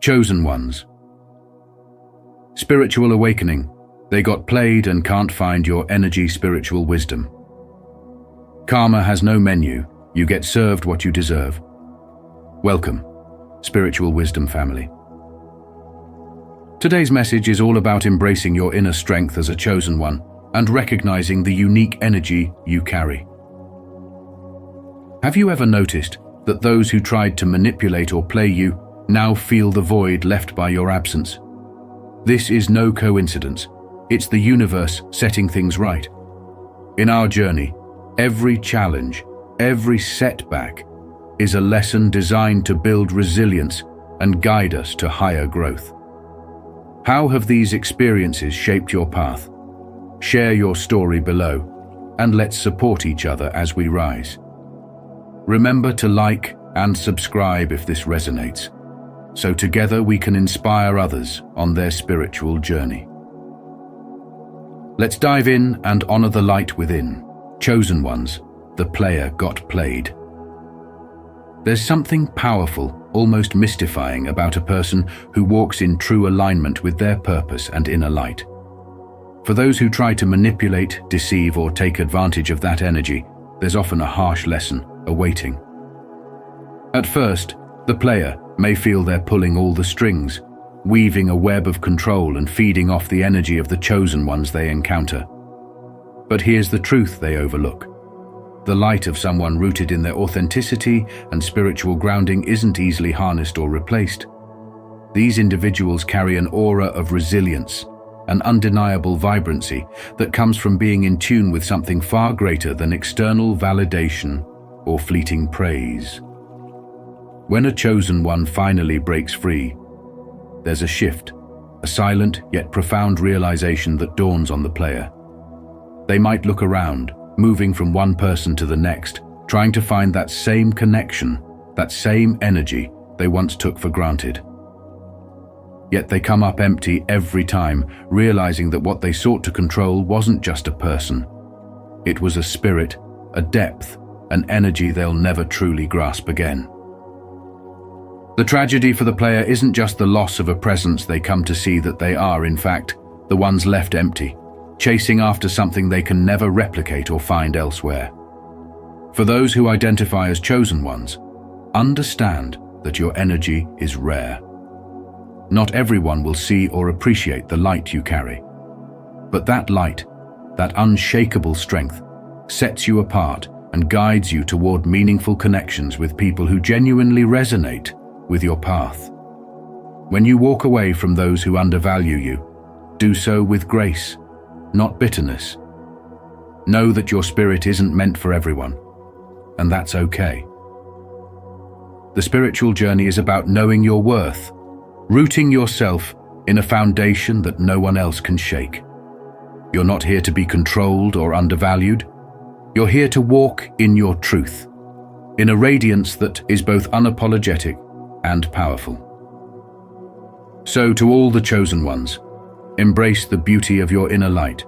Chosen ones. Spiritual awakening. They got played and can't find your energy, spiritual wisdom. Karma has no menu. You get served what you deserve. Welcome, spiritual wisdom family. Today's message is all about embracing your inner strength as a chosen one and recognizing the unique energy you carry. Have you ever noticed that those who tried to manipulate or play you now feel the void left by your absence? This is no coincidence. It's the universe setting things right. In our journey, every challenge, every setback is a lesson designed to build resilience and guide us to higher growth. How have these experiences shaped your path? Share your story below, and let's support each other as we rise. Remember to like and subscribe if this resonates, so together we can inspire others on their spiritual journey. Let's dive in and honor the light within. Chosen ones, the player got played. There's something powerful, almost mystifying about a person who walks in true alignment with their purpose and inner light. For those who try to manipulate, deceive, or take advantage of that energy, there's often a harsh lesson awaiting. At first, the player may feel they're pulling all the strings, weaving a web of control and feeding off the energy of the chosen ones they encounter. But here's the truth they overlook. The light of someone rooted in their authenticity and spiritual grounding isn't easily harnessed or replaced. These individuals carry an aura of resilience, an undeniable vibrancy that comes from being in tune with something far greater than external validation or fleeting praise. When a chosen one finally breaks free, there's a shift, a silent yet profound realization that dawns on the player. They might look around, moving from one person to the next, trying to find that same connection, that same energy they once took for granted. Yet they come up empty every time, realizing that what they sought to control wasn't just a person. It was a spirit, a depth, an energy they'll never truly grasp again. The tragedy for the player isn't just the loss of a presence they come to see that they are, in fact, the ones left empty, chasing after something they can never replicate or find elsewhere. For those who identify as chosen ones, understand that your energy is rare. Not everyone will see or appreciate the light you carry. But that light, that unshakable strength, sets you apart and guides you toward meaningful connections with people who genuinely resonate with your path. When you walk away from those who undervalue you, do so with grace, not bitterness. Know that your spirit isn't meant for everyone, and that's okay. The spiritual journey is about knowing your worth, rooting yourself in a foundation that no one else can shake. You're not here to be controlled or undervalued. You're here to walk in your truth, in a radiance that is both unapologetic and powerful. So to all the chosen ones, embrace the beauty of your inner light,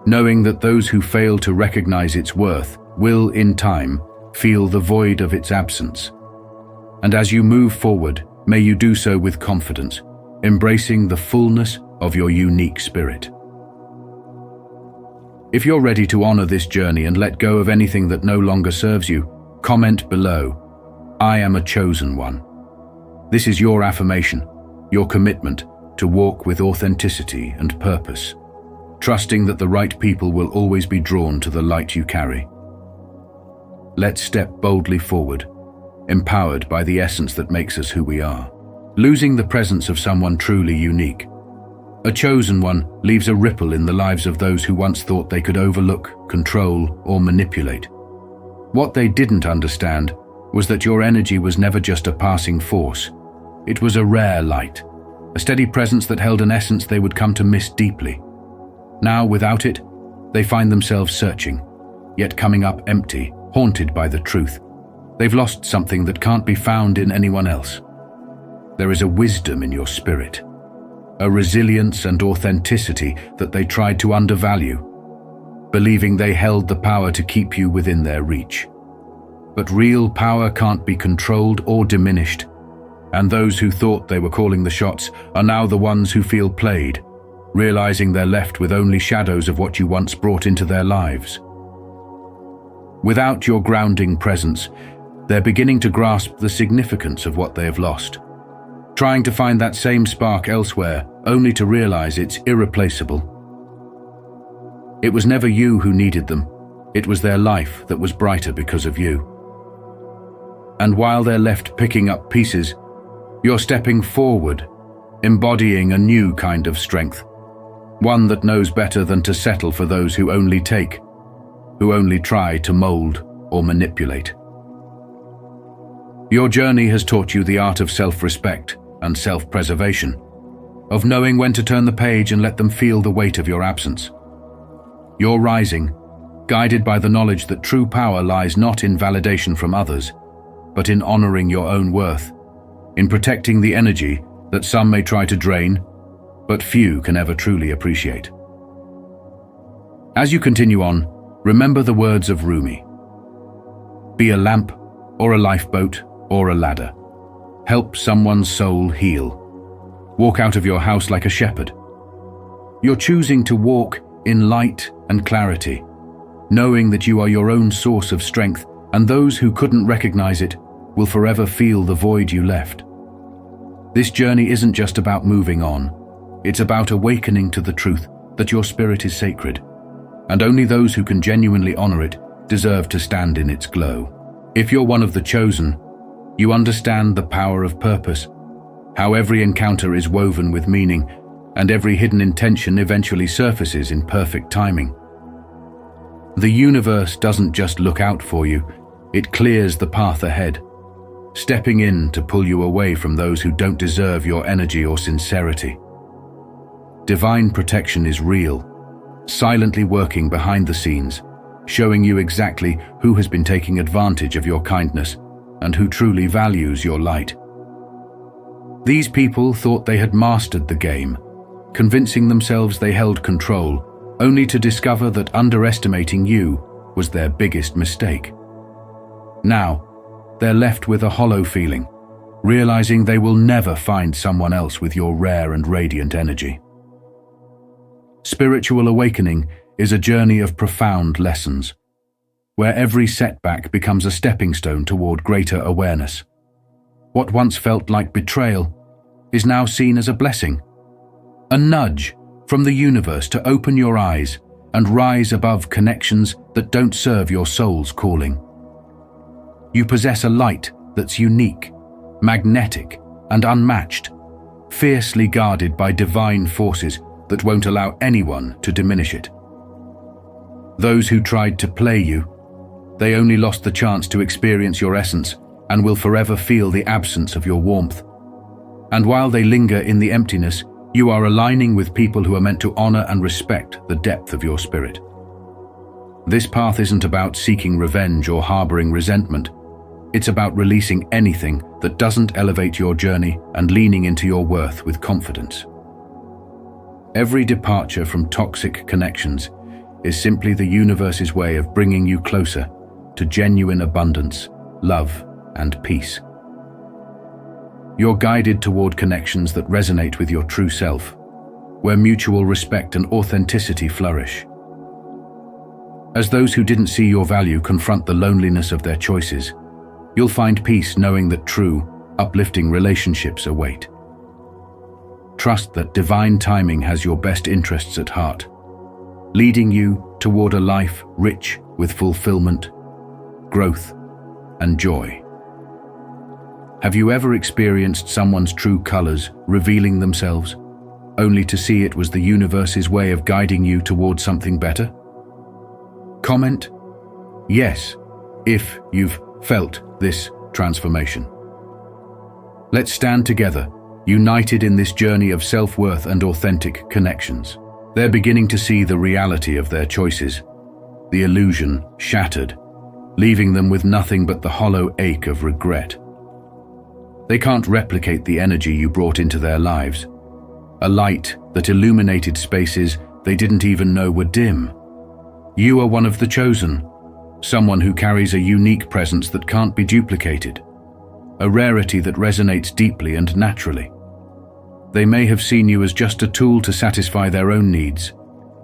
knowing that those who fail to recognize its worth will, in time, feel the void of its absence. And as you move forward, may you do so with confidence, embracing the fullness of your unique spirit. If you're ready to honor this journey and let go of anything that no longer serves you, comment below, "I am a chosen one." This is your affirmation, your commitment to walk with authenticity and purpose, trusting that the right people will always be drawn to the light you carry. Let's step boldly forward, empowered by the essence that makes us who we are. Losing the presence of someone truly unique. A chosen one leaves a ripple in the lives of those who once thought they could overlook, control, or manipulate. What they didn't understand was that your energy was never just a passing force. It was a rare light, a steady presence that held an essence they would come to miss deeply. Now, without it, they find themselves searching, yet coming up empty, haunted by the truth. They've lost something that can't be found in anyone else. There is a wisdom in your spirit, a resilience and authenticity that they tried to undervalue, believing they held the power to keep you within their reach. But real power can't be controlled or diminished, and those who thought they were calling the shots are now the ones who feel played, realizing they're left with only shadows of what you once brought into their lives. Without your grounding presence, they're beginning to grasp the significance of what they have lost, trying to find that same spark elsewhere, only to realize it's irreplaceable. It was never you who needed them, it was their life that was brighter because of you. And while they're left picking up pieces, you're stepping forward, embodying a new kind of strength, one that knows better than to settle for those who only take, who only try to mold or manipulate. Your journey has taught you the art of self-respect and self-preservation, of knowing when to turn the page and let them feel the weight of your absence. You're rising, guided by the knowledge that true power lies not in validation from others, but in honoring your own worth, in protecting the energy that some may try to drain, but few can ever truly appreciate. As you continue on, remember the words of Rumi. Be a lamp, or a lifeboat, or a ladder. Help someone's soul heal. Walk out of your house like a shepherd. You're choosing to walk in light and clarity, knowing that you are your own source of strength, and those who couldn't recognize it will forever feel the void you left. This journey isn't just about moving on, it's about awakening to the truth that your spirit is sacred, and only those who can genuinely honor it deserve to stand in its glow. If you're one of the chosen, you understand the power of purpose, how every encounter is woven with meaning, and every hidden intention eventually surfaces in perfect timing. The universe doesn't just look out for you, it clears the path ahead, stepping in to pull you away from those who don't deserve your energy or sincerity. Divine protection is real, silently working behind the scenes, showing you exactly who has been taking advantage of your kindness and who truly values your light. These people thought they had mastered the game, convincing themselves they held control, only to discover that underestimating you was their biggest mistake. Now, they're left with a hollow feeling, realizing they will never find someone else with your rare and radiant energy. Spiritual awakening is a journey of profound lessons, where every setback becomes a stepping stone toward greater awareness. What once felt like betrayal is now seen as a blessing, a nudge from the universe to open your eyes and rise above connections that don't serve your soul's calling. You possess a light that's unique, magnetic, and unmatched, fiercely guarded by divine forces that won't allow anyone to diminish it. Those who tried to play you, they only lost the chance to experience your essence and will forever feel the absence of your warmth. And while they linger in the emptiness, you are aligning with people who are meant to honor and respect the depth of your spirit. This path isn't about seeking revenge or harboring resentment. It's about releasing anything that doesn't elevate your journey and leaning into your worth with confidence. Every departure from toxic connections is simply the universe's way of bringing you closer to genuine abundance, love, and peace. You're guided toward connections that resonate with your true self, where mutual respect and authenticity flourish. As those who didn't see your value confront the loneliness of their choices, you'll find peace knowing that true, uplifting relationships await. Trust that divine timing has your best interests at heart, leading you toward a life rich with fulfillment, growth, and joy. Have you ever experienced someone's true colors revealing themselves, only to see it was the universe's way of guiding you toward something better? Comment yes if you've felt this transformation. Let's stand together, united in this journey of self-worth and authentic connections. They're beginning to see the reality of their choices, the illusion shattered, leaving them with nothing but the hollow ache of regret. They can't replicate the energy you brought into their lives, a light that illuminated spaces they didn't even know were dim. You are one of the chosen, someone who carries a unique presence that can't be duplicated. a rarity that resonates deeply and naturally. They may have seen you as just a tool to satisfy their own needs,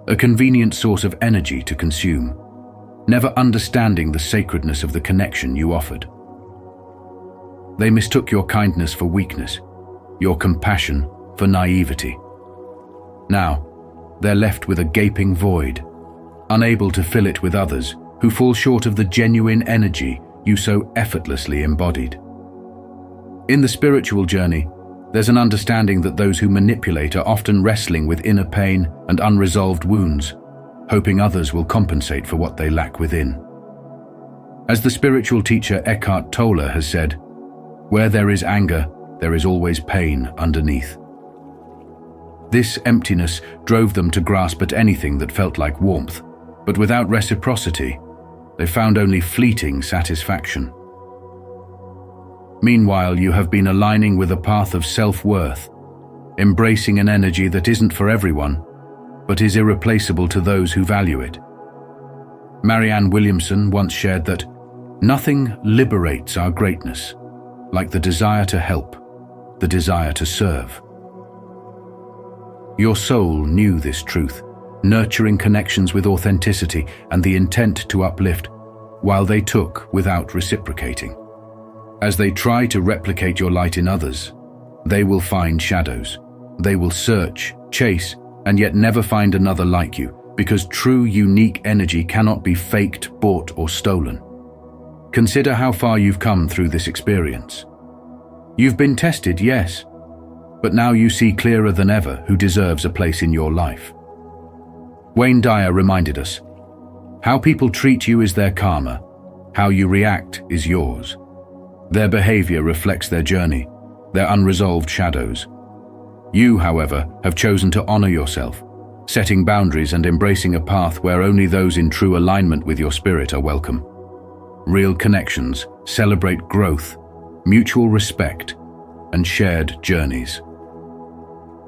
a convenient source of energy to consume, never understanding the sacredness of the connection you offered. They mistook your kindness for weakness, your compassion for naivety. Now, they're left with a gaping void, unable to fill it with others who fall short of the genuine energy you so effortlessly embodied. In the spiritual journey, there's an understanding that those who manipulate are often wrestling with inner pain and unresolved wounds, hoping others will compensate for what they lack within. As the spiritual teacher Eckhart Tolle has said, "Where there is anger, there is always pain underneath." This emptiness drove them to grasp at anything that felt like warmth, but without reciprocity, they found only fleeting satisfaction. Meanwhile, you have been aligning with a path of self-worth, embracing an energy that isn't for everyone, but is irreplaceable to those who value it. Marianne Williamson once shared that, "Nothing liberates our greatness like the desire to help, the desire to serve." Your soul knew this truth, nurturing connections with authenticity and the intent to uplift, while they took without reciprocating. As they try to replicate your light in others, they will find shadows. They will search, chase, and yet never find another like you, because true, unique energy cannot be faked, bought, or stolen. Consider how far you've come through this experience. You've been tested, yes, but now you see clearer than ever who deserves a place in your life. Wayne Dyer reminded us, "How people treat you is their karma. How you react is yours." Their behavior reflects their journey, their unresolved shadows. You, however, have chosen to honor yourself, setting boundaries and embracing a path where only those in true alignment with your spirit are welcome. Real connections celebrate growth, mutual respect, and shared journeys.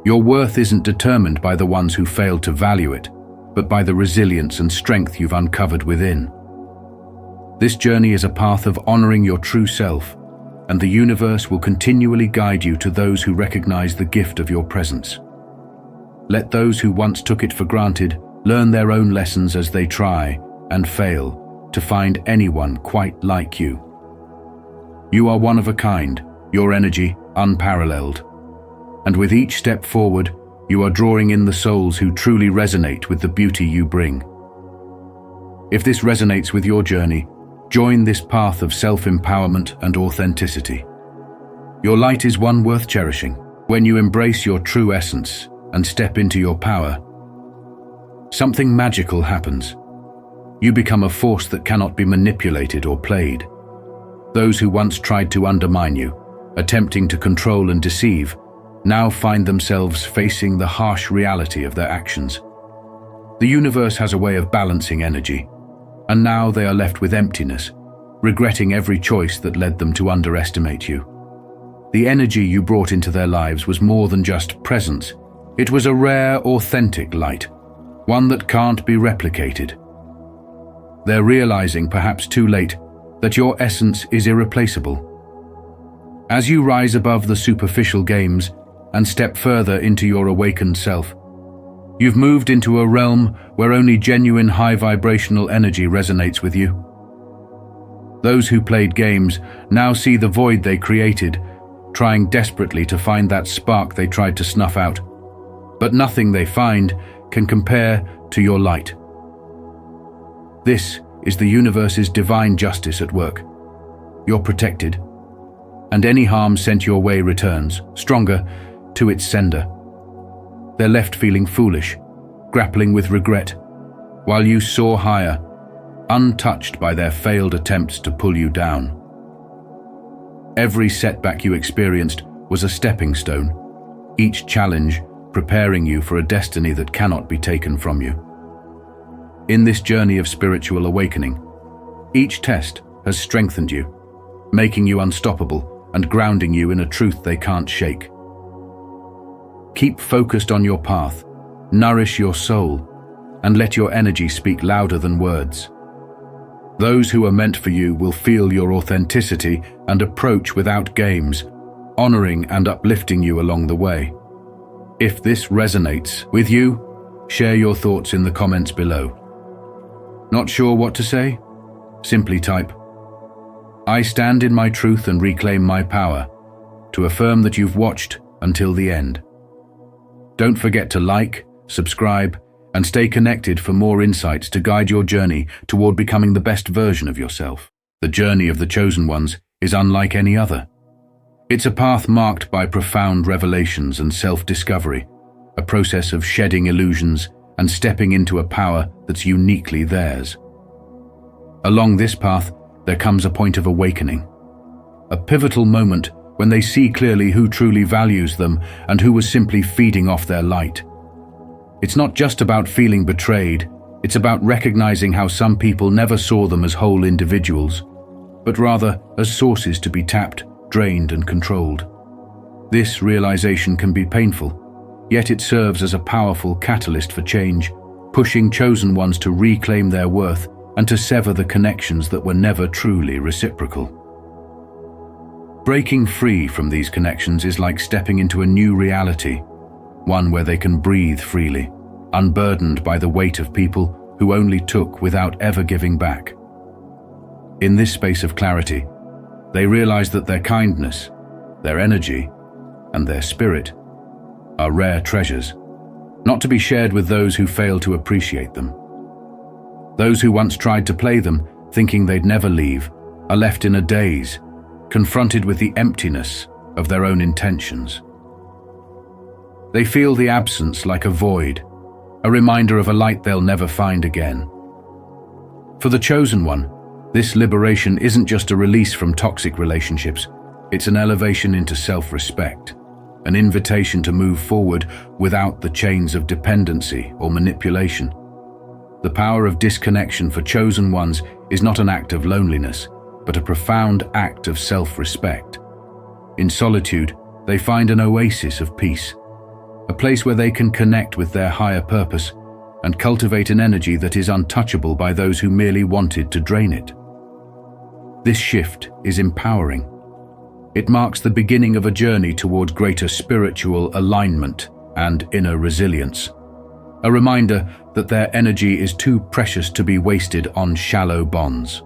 Your worth isn't determined by the ones who failed to value it, but by the resilience and strength you've uncovered within. This journey is a path of honoring your true self, and the universe will continually guide you to those who recognize the gift of your presence. Let those who once took it for granted learn their own lessons as they try and fail to find anyone quite like you. You are one of a kind, your energy unparalleled. And with each step forward, you are drawing in the souls who truly resonate with the beauty you bring. If this resonates with your journey, join this path of self-empowerment and authenticity. Your light is one worth cherishing. When you embrace your true essence and step into your power, something magical happens. You become a force that cannot be manipulated or played. Those who once tried to undermine you, attempting to control and deceive, now find themselves facing the harsh reality of their actions. The universe has a way of balancing energy, and now they are left with emptiness, regretting every choice that led them to underestimate you. The energy you brought into their lives was more than just presence. It was a rare, authentic light, one that can't be replicated. They're realizing, perhaps too late, that your essence is irreplaceable. As you rise above the superficial games and step further into your awakened self, you've moved into a realm where only genuine high vibrational energy resonates with you. Those who played games now see the void they created, trying desperately to find that spark they tried to snuff out. But nothing they find can compare to your light. This is the universe's divine justice at work. You're protected, and any harm sent your way returns, stronger, to its sender. They're left feeling foolish, grappling with regret, while you soar higher, untouched by their failed attempts to pull you down. Every setback you experienced was a stepping stone, each challenge preparing you for a destiny that cannot be taken from you. In this journey of spiritual awakening, each test has strengthened you, making you unstoppable and grounding you in a truth they can't shake. Keep focused on your path, nourish your soul, and let your energy speak louder than words. Those who are meant for you will feel your authenticity and approach without games, honoring and uplifting you along the way. If this resonates with you, share your thoughts in the comments below. Not sure what to say? Simply type, "I stand in my truth and reclaim my power," to affirm that you've watched until the end. Don't forget to like, subscribe, and stay connected for more insights to guide your journey toward becoming the best version of yourself. The journey of the chosen ones is unlike any other. It's a path marked by profound revelations and self-discovery, a process of shedding illusions and stepping into a power that's uniquely theirs. Along this path, there comes a point of awakening, a pivotal moment when they see clearly who truly values them and who was simply feeding off their light. It's not just about feeling betrayed, it's about recognizing how some people never saw them as whole individuals, but rather as sources to be tapped, drained, and controlled. This realization can be painful, yet it serves as a powerful catalyst for change, pushing chosen ones to reclaim their worth and to sever the connections that were never truly reciprocal. Breaking free from these connections is like stepping into a new reality, one where they can breathe freely, unburdened by the weight of people who only took without ever giving back. In this space of clarity, they realize that their kindness, their energy, and their spirit are rare treasures, not to be shared with those who fail to appreciate them. Those who once tried to play them, thinking they'd never leave, are left in a daze, confronted with the emptiness of their own intentions. They feel the absence like a void, a reminder of a light they'll never find again. For the chosen one, this liberation isn't just a release from toxic relationships, it's an elevation into self-respect, an invitation to move forward without the chains of dependency or manipulation. The power of disconnection for chosen ones is not an act of loneliness, but a profound act of self-respect. In solitude, they find an oasis of peace, a place where they can connect with their higher purpose and cultivate an energy that is untouchable by those who merely wanted to drain it. This shift is empowering. It marks the beginning of a journey toward greater spiritual alignment and inner resilience, a reminder that their energy is too precious to be wasted on shallow bonds.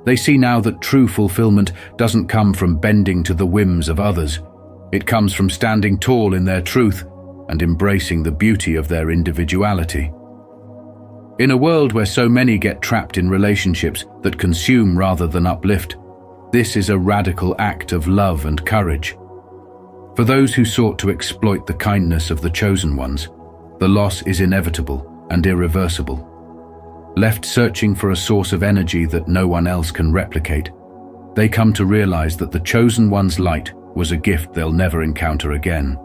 They see now that true fulfillment doesn't come from bending to the whims of others. It comes from standing tall in their truth and embracing the beauty of their individuality. In a world where so many get trapped in relationships that consume rather than uplift, this is a radical act of love and courage. For those who sought to exploit the kindness of the chosen ones, the loss is inevitable and irreversible. Left searching for a source of energy that no one else can replicate, they come to realize that the chosen one's light was a gift they'll never encounter again.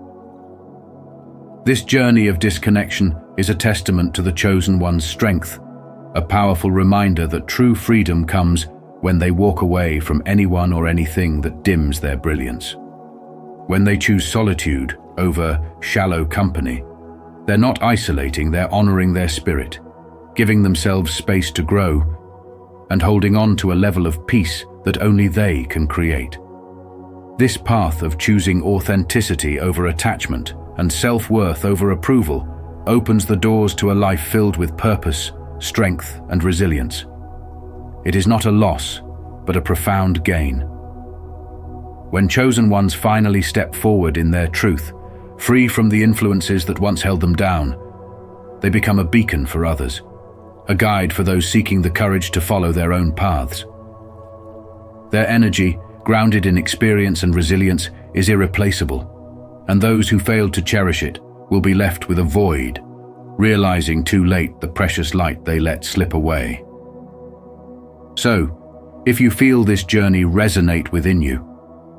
This journey of disconnection is a testament to the chosen one's strength, a powerful reminder that true freedom comes when they walk away from anyone or anything that dims their brilliance. When they choose solitude over shallow company, they're not isolating, they're honoring their spirit, giving themselves space to grow, and holding on to a level of peace that only they can create. This path of choosing authenticity over attachment and self-worth over approval opens the doors to a life filled with purpose, strength, and resilience. It is not a loss, but a profound gain. When chosen ones finally step forward in their truth, free from the influences that once held them down, they become a beacon for others, a guide for those seeking the courage to follow their own paths. Their energy, grounded in experience and resilience, is irreplaceable, and those who failed to cherish it will be left with a void, realizing too late the precious light they let slip away. So, if you feel this journey resonate within you,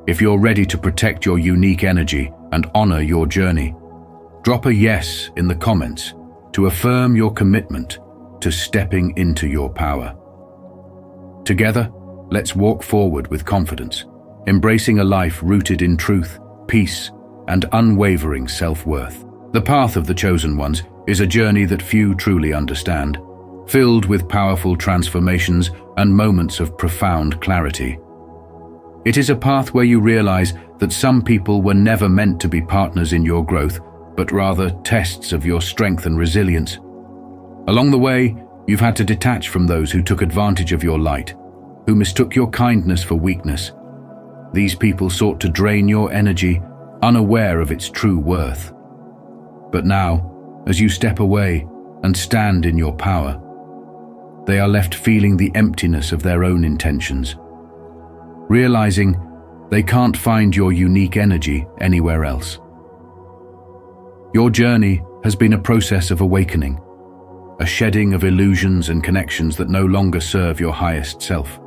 if you're ready to protect your unique energy and honor your journey, drop a yes in the comments to affirm your commitment to stepping into your power. Together, let's walk forward with confidence, embracing a life rooted in truth, peace, and unwavering self-worth. The path of the chosen ones is a journey that few truly understand, filled with powerful transformations and moments of profound clarity. It is a path where you realize that some people were never meant to be partners in your growth, but rather tests of your strength and resilience. Along the way, you've had to detach from those who took advantage of your light, who mistook your kindness for weakness. These people sought to drain your energy, unaware of its true worth. But now, as you step away and stand in your power, they are left feeling the emptiness of their own intentions, realizing they can't find your unique energy anywhere else. Your journey has been a process of awakening, a shedding of illusions and connections that no longer serve your highest self.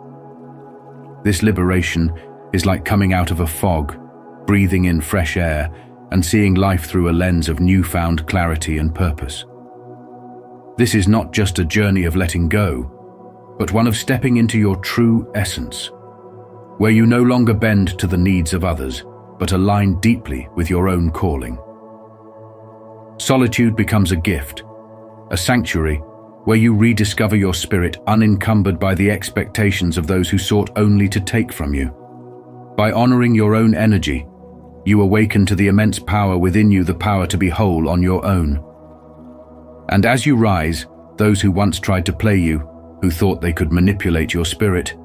This liberation is like coming out of a fog, breathing in fresh air, and seeing life through a lens of newfound clarity and purpose. This is not just a journey of letting go, but one of stepping into your true essence, where you no longer bend to the needs of others, but align deeply with your own calling. Solitude becomes a gift, a sanctuary where you rediscover your spirit unencumbered by the expectations of those who sought only to take from you. By honoring your own energy, you awaken to the immense power within you, the power to be whole on your own. And as you rise, those who once tried to play you, who thought they could manipulate your spirit,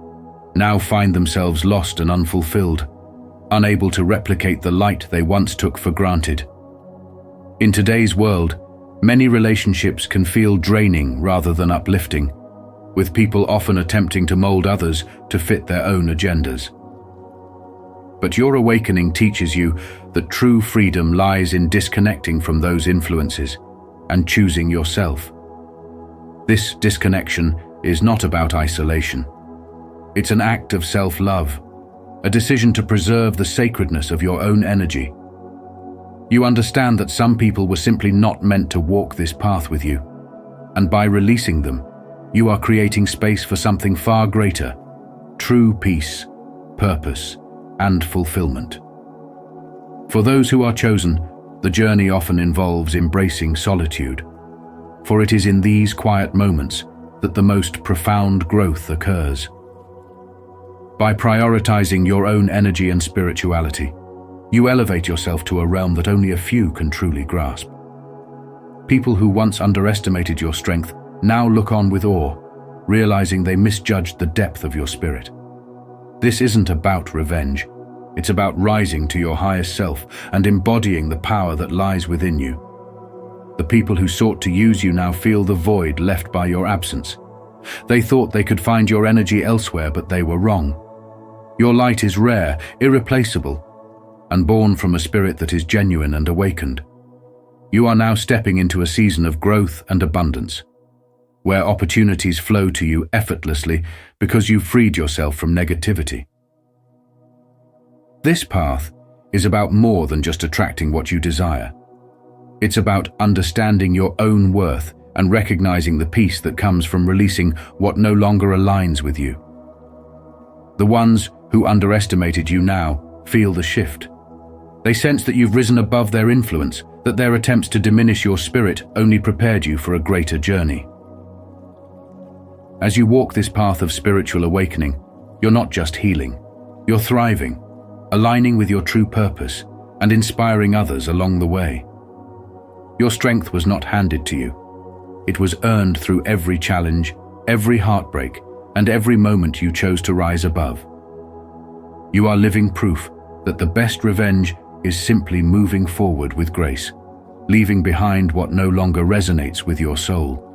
now find themselves lost and unfulfilled, unable to replicate the light they once took for granted. In today's world, many relationships can feel draining rather than uplifting, with people often attempting to mold others to fit their own agendas. But your awakening teaches you that true freedom lies in disconnecting from those influences and choosing yourself. This disconnection is not about isolation. It's an act of self-love, a decision to preserve the sacredness of your own energy. You understand that some people were simply not meant to walk this path with you, and by releasing them, you are creating space for something far greater: true peace, purpose, and fulfillment. For those who are chosen, the journey often involves embracing solitude, for it is in these quiet moments that the most profound growth occurs. By prioritizing your own energy and spirituality, you elevate yourself to a realm that only a few can truly grasp. People who once underestimated your strength now look on with awe, realizing they misjudged the depth of your spirit. This isn't about revenge. It's about rising to your highest self and embodying the power that lies within you. The people who sought to use you now feel the void left by your absence. They thought they could find your energy elsewhere, but they were wrong. Your light is rare, irreplaceable, and born from a spirit that is genuine and awakened. You are now stepping into a season of growth and abundance, where opportunities flow to you effortlessly because you've freed yourself from negativity. This path is about more than just attracting what you desire. It's about understanding your own worth and recognizing the peace that comes from releasing what no longer aligns with you. The ones who underestimated you now feel the shift. They sense that you've risen above their influence, that their attempts to diminish your spirit only prepared you for a greater journey. As you walk this path of spiritual awakening, you're not just healing, you're thriving, aligning with your true purpose and inspiring others along the way. Your strength was not handed to you. It was earned through every challenge, every heartbreak, and every moment you chose to rise above. You are living proof that the best revenge is simply moving forward with grace, leaving behind what no longer resonates with your soul.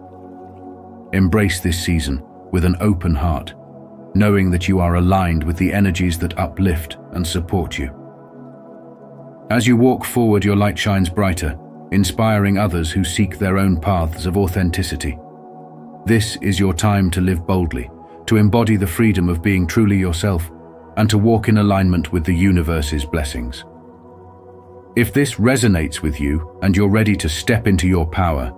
Embrace this season with an open heart, knowing that you are aligned with the energies that uplift and support you. As you walk forward, your light shines brighter, inspiring others who seek their own paths of authenticity. This is your time to live boldly, to embody the freedom of being truly yourself, and to walk in alignment with the universe's blessings. If this resonates with you and you're ready to step into your power,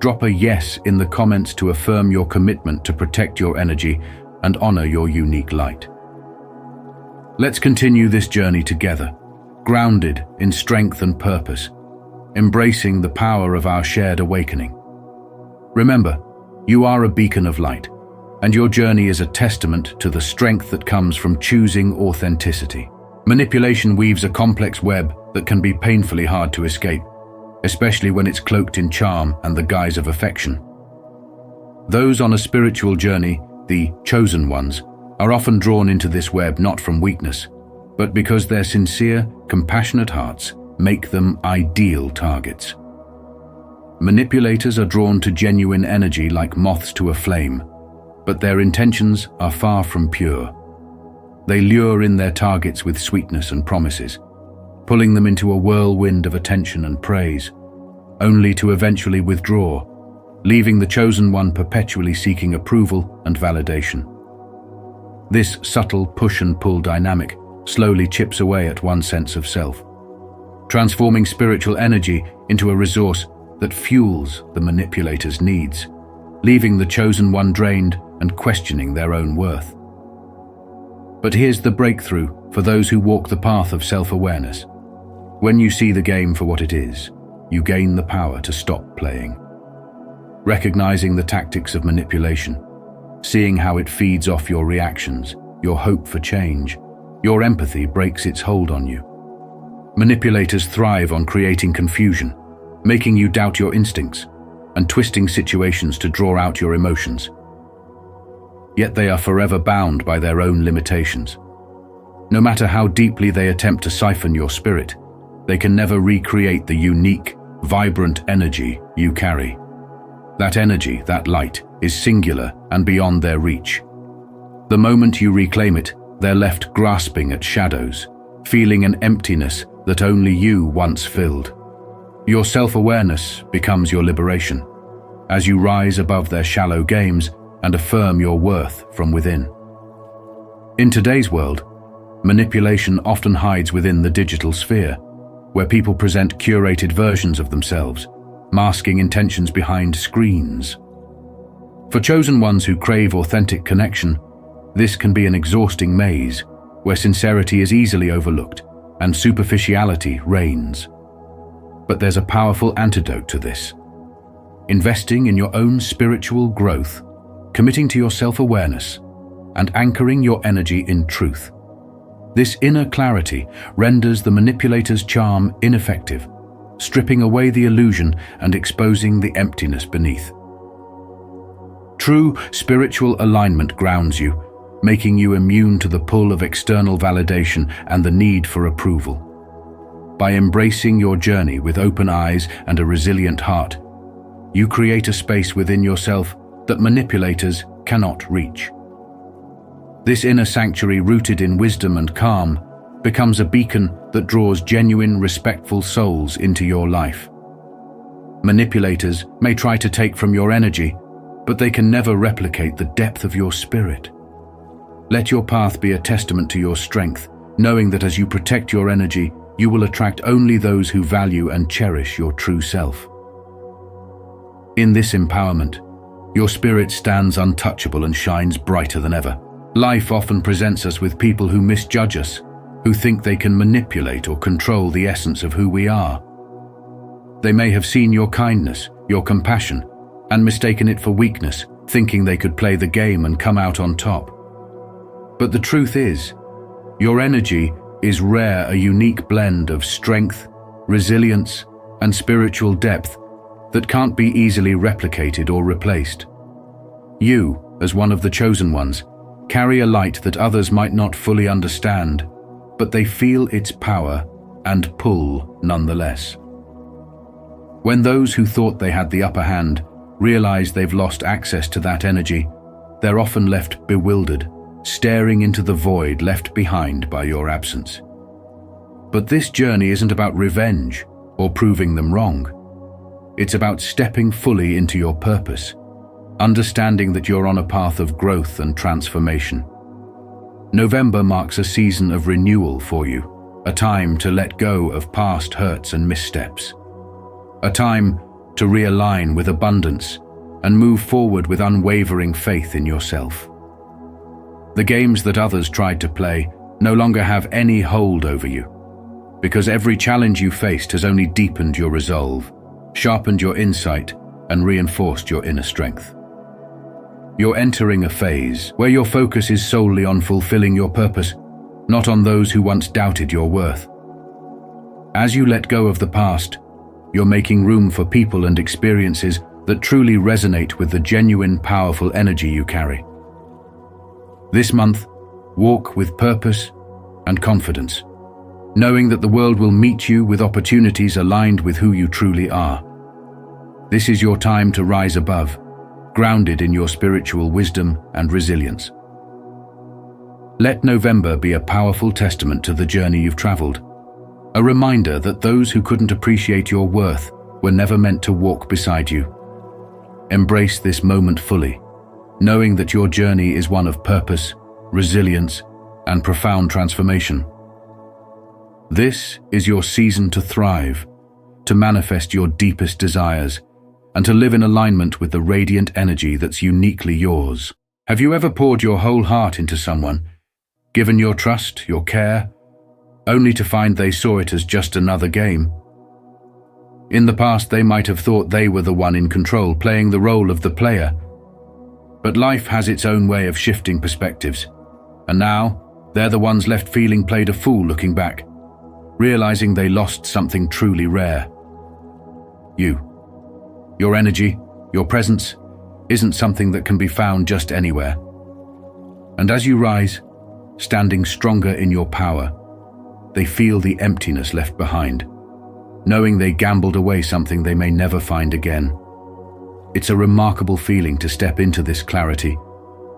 drop a yes in the comments to affirm your commitment to protect your energy and honor your unique light. Let's continue this journey together, grounded in strength and purpose, embracing the power of our shared awakening. Remember, You are a beacon of light, and your journey is a testament to the strength that comes from choosing authenticity. Manipulation weaves a complex web that can be painfully hard to escape, especially when it's cloaked in charm and the guise of affection. Those on a spiritual journey, the chosen ones, are often drawn into this web not from weakness, but because their sincere, compassionate hearts make them ideal targets. Manipulators are drawn to genuine energy like moths to a flame, but their intentions are far from pure. They lure in their targets with sweetness and promises, pulling them into a whirlwind of attention and praise, only to eventually withdraw, leaving the chosen one perpetually seeking approval and validation. This subtle push and pull dynamic slowly chips away at one's sense of self, transforming spiritual energy into a resource that fuels the manipulator's needs, leaving the chosen one drained and questioning their own worth. But here's the breakthrough for those who walk the path of self-awareness. When you see the game for what it is, you gain the power to stop playing. Recognizing the tactics of manipulation, seeing how it feeds off your reactions, your hope for change, your empathy breaks its hold on you. Manipulators thrive on creating confusion, making you doubt your instincts, and twisting situations to draw out your emotions. Yet they are forever bound by their own limitations. No matter how deeply they attempt to siphon your spirit, they can never recreate the unique, vibrant energy you carry. That energy, that light, is singular and beyond their reach. The moment you reclaim it, they're left grasping at shadows, feeling an emptiness that only you once filled. Your self-awareness becomes your liberation, as you rise above their shallow games and affirm your worth from within. In today's world, manipulation often hides within the digital sphere, where people present curated versions of themselves, masking intentions behind screens. For chosen ones who crave authentic connection, this can be an exhausting maze where sincerity is easily overlooked and superficiality reigns. But there's a powerful antidote to this. Investing in your own spiritual growth, committing to your self-awareness, and anchoring your energy in truth. This inner clarity renders the manipulator's charm ineffective, stripping away the illusion and exposing the emptiness beneath. True spiritual alignment grounds you, making you immune to the pull of external validation and the need for approval. By embracing your journey with open eyes and a resilient heart, you create a space within yourself that manipulators cannot reach. This inner sanctuary, rooted in wisdom and calm, becomes a beacon that draws genuine, respectful souls into your life. Manipulators may try to take from your energy, but they can never replicate the depth of your spirit. Let your path be a testament to your strength, knowing that as you protect your energy, you will attract only those who value and cherish your true self. In this empowerment, your spirit stands untouchable and shines brighter than ever. Life often presents us with people who misjudge us, who think they can manipulate or control the essence of who we are. They may have seen your kindness, your compassion, and mistaken it for weakness, thinking they could play the game and come out on top. But the truth is, your energy is a unique blend of strength, resilience, and spiritual depth that can't be easily replicated or replaced. You, as one of the chosen ones, carry a light that others might not fully understand, but they feel its power and pull nonetheless. When those who thought they had the upper hand realize they've lost access to that energy, they're often left bewildered, staring into the void left behind by your absence. But this journey isn't about revenge or proving them wrong. It's about stepping fully into your purpose, understanding that you're on a path of growth and transformation. November marks a season of renewal for you, a time to let go of past hurts and missteps, a time to realign with abundance and move forward with unwavering faith in yourself. The games that others tried to play no longer have any hold over you, because every challenge you faced has only deepened your resolve, sharpened your insight, and reinforced your inner strength. You're entering a phase where your focus is solely on fulfilling your purpose, not on those who once doubted your worth. As you let go of the past, you're making room for people and experiences that truly resonate with the genuine, powerful energy you carry. This month, walk with purpose and confidence, knowing that the world will meet you with opportunities aligned with who you truly are. This is your time to rise above, grounded in your spiritual wisdom and resilience. Let November be a powerful testament to the journey you've traveled, a reminder that those who couldn't appreciate your worth were never meant to walk beside you. Embrace this moment fully, knowing that your journey is one of purpose, resilience, and profound transformation. This is your season to thrive, to manifest your deepest desires, and to live in alignment with the radiant energy that's uniquely yours. Have you ever poured your whole heart into someone, given your trust, your care, only to find they saw it as just another game? In the past, they might have thought they were the one in control, playing the role of the player. But life has its own way of shifting perspectives, and now they're the ones left feeling played a fool looking back, realizing they lost something truly rare. You. Your energy, your presence, isn't something that can be found just anywhere. And as you rise, standing stronger in your power, they feel the emptiness left behind, knowing they gambled away something they may never find again. It's a remarkable feeling to step into this clarity,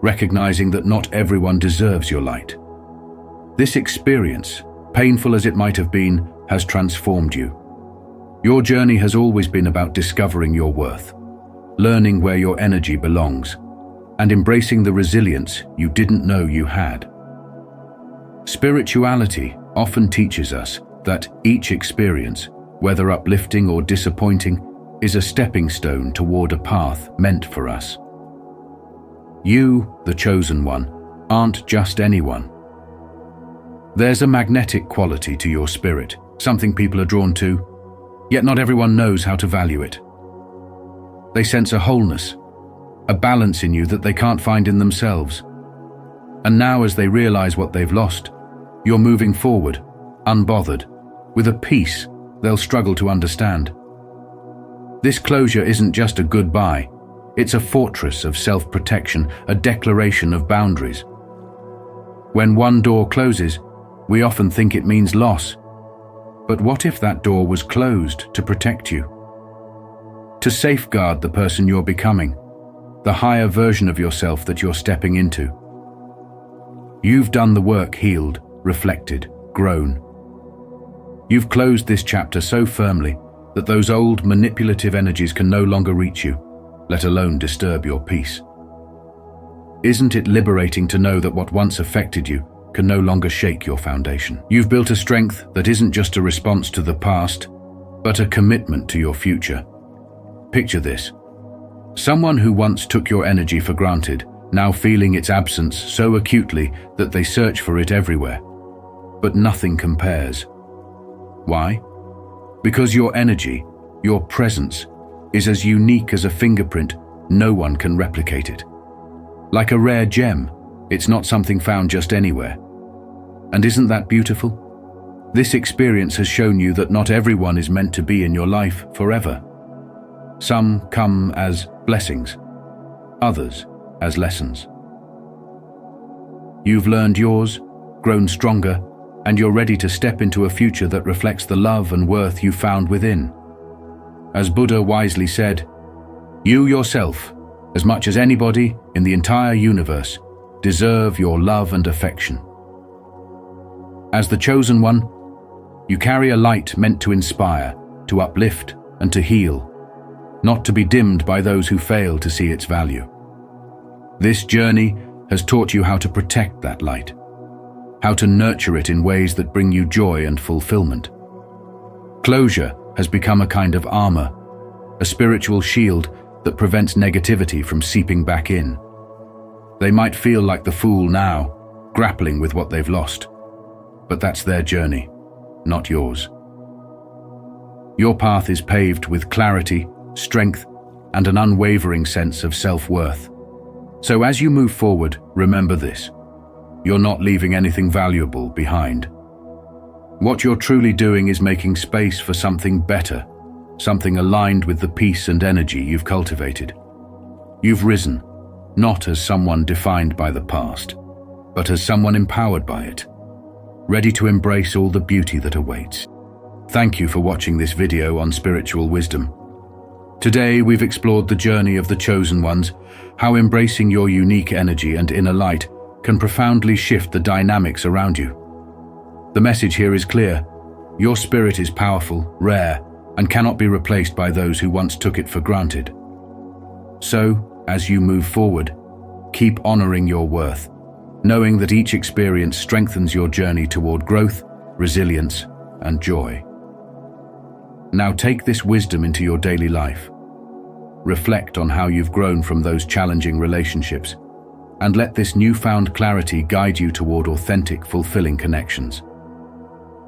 recognizing that not everyone deserves your light. This experience, painful as it might have been, has transformed you. Your journey has always been about discovering your worth, learning where your energy belongs, and embracing the resilience you didn't know you had. Spirituality often teaches us that each experience, whether uplifting or disappointing, is a stepping stone toward a path meant for us. You, the chosen one, aren't just anyone. There's a magnetic quality to your spirit, something people are drawn to, yet not everyone knows how to value it. They sense a wholeness, a balance in you that they can't find in themselves. And now, as they realize what they've lost, you're moving forward, unbothered, with a peace they'll struggle to understand. This closure isn't just a goodbye, it's a fortress of self-protection, a declaration of boundaries. When one door closes, we often think it means loss. But what if that door was closed to protect you? To safeguard the person you're becoming, the higher version of yourself that you're stepping into. You've done the work, healed, reflected, grown. You've closed this chapter so firmly that those old manipulative energies can no longer reach you, let alone disturb your peace. Isn't it liberating to know that what once affected you can no longer shake your foundation? You've built a strength that isn't just a response to the past, but a commitment to your future. Picture this. Someone who once took your energy for granted, now feeling its absence so acutely that they search for it everywhere. But nothing compares. Why? Because your energy, your presence, is as unique as a fingerprint. No one can replicate it. Like a rare gem, it's not something found just anywhere. And isn't that beautiful? This experience has shown you that not everyone is meant to be in your life forever. Some come as blessings, others as lessons. You've learned yours, grown stronger, and you're ready to step into a future that reflects the love and worth you found within. As Buddha wisely said, you yourself, as much as anybody in the entire universe, deserve your love and affection. As the chosen one, you carry a light meant to inspire, to uplift, and to heal, not to be dimmed by those who fail to see its value. This journey has taught you how to protect that light, how to nurture it in ways that bring you joy and fulfillment. Closure has become a kind of armor, a spiritual shield that prevents negativity from seeping back in. They might feel like the fool now, grappling with what they've lost, but that's their journey, not yours. Your path is paved with clarity, strength, and an unwavering sense of self-worth. So as you move forward, remember this: you're not leaving anything valuable behind. What you're truly doing is making space for something better, something aligned with the peace and energy you've cultivated. You've risen, not as someone defined by the past, but as someone empowered by it, ready to embrace all the beauty that awaits. Thank you for watching this video on spiritual wisdom. Today we've explored the journey of the chosen ones, how embracing your unique energy and inner light can profoundly shift the dynamics around you. The message here is clear: your spirit is powerful, rare, and cannot be replaced by those who once took it for granted. So, as you move forward, keep honoring your worth, knowing that each experience strengthens your journey toward growth, resilience, and joy. Now take this wisdom into your daily life. Reflect on how you've grown from those challenging relationships, and let this newfound clarity guide you toward authentic, fulfilling connections.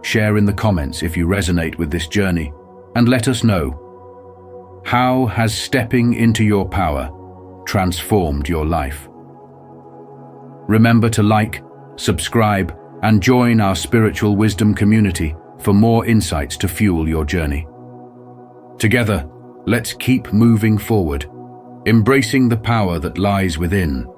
Share in the comments if you resonate with this journey, and let us know: how has stepping into your power transformed your life? Remember to like, subscribe, and join our spiritual wisdom community for more insights to fuel your journey. Together, let's keep moving forward, embracing the power that lies within,